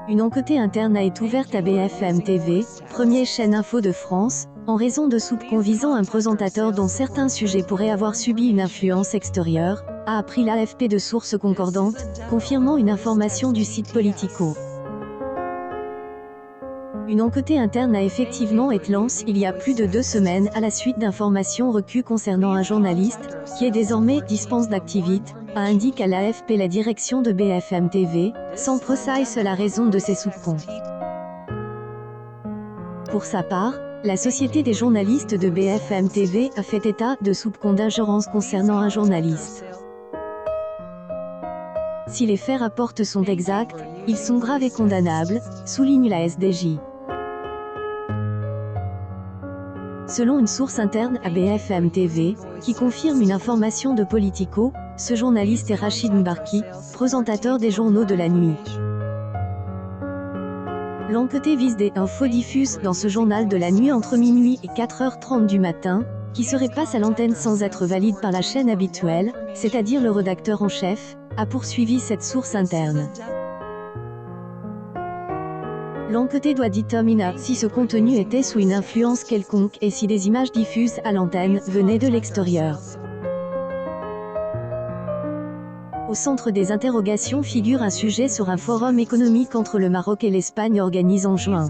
Une enquête interne a été ouverte à BFM TV, première chaîne info de France, en raison de soupçons visant un présentateur dont certains sujets pourraient avoir subi une influence extérieure, a appris l'AFP de sources concordantes, confirmant une information du site Politico. Une enquête interne a effectivement été lancée il y a plus de 2 semaines à la suite d'informations recueillies concernant un journaliste, qui est désormais dispense d'activité, a indiqué à l'AFP la direction de BFM TV, sans préciser la raison de ces soupçons. Pour sa part, la Société des journalistes de BFM TV a fait état de soupçons d'ingérence concernant un journaliste. Si les faits rapportés sont exacts, ils sont graves et condamnables, souligne la SDJ. Selon une source interne à BFM TV, qui confirme une information de Politico, ce journaliste est Rachid Mbarki, présentateur des journaux de la nuit. L'enquête vise des infos diffuses dans ce journal de la nuit entre minuit et 4h30 du matin, qui se repassent à l'antenne sans être valides par la chaîne habituelle, c'est-à-dire le rédacteur en chef, a poursuivi cette source interne. L'enquête doit déterminer si ce contenu était sous une influence quelconque et si des images diffusées à l'antenne venaient de l'extérieur. Au centre des interrogations figure un sujet sur un forum économique entre le Maroc et l'Espagne organisé en juin.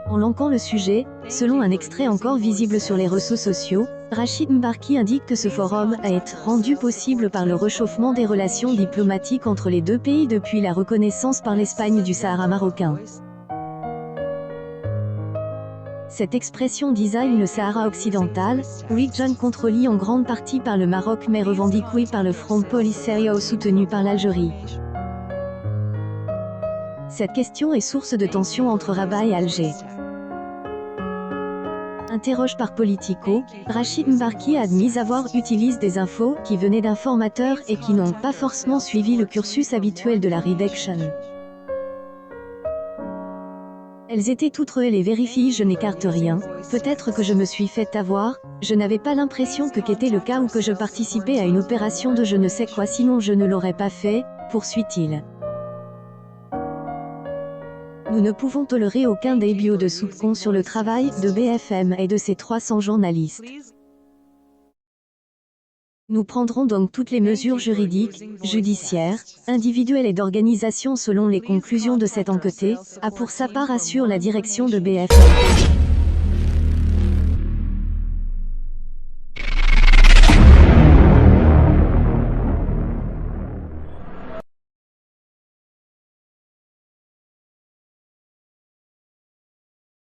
En lançant le sujet, selon un extrait encore visible sur les réseaux sociaux, Rachid Mbarki indique que ce forum a été rendu possible par le réchauffement des relations diplomatiques entre les deux pays depuis la reconnaissance par l'Espagne du Sahara marocain. Cette expression désigne le Sahara occidental, région contrôlée en grande partie par le Maroc mais revendiquée par le Front Polisario soutenu par l'Algérie. Cette question est source de tensions entre Rabat et Alger. Interroge par Politico, Rachid Mbarki a admis avoir utilisé des infos qui venaient d'informateurs et qui n'ont pas forcément suivi le cursus habituel de la rédaction. Elles étaient toutes réelles et vérifiées, je n'écarte rien, peut-être que je me suis fait avoir, je n'avais pas l'impression que qu'était le cas ou que je participais à une opération de je ne sais quoi sinon je ne l'aurais pas fait, poursuit-il. Nous ne pouvons tolérer aucun début de soupçons sur le travail de BFM et de ses 300 journalistes. Nous prendrons donc toutes les mesures juridiques, judiciaires, individuelles et d'organisation selon les conclusions de cette enquête, a pour sa part assure la direction de BFM.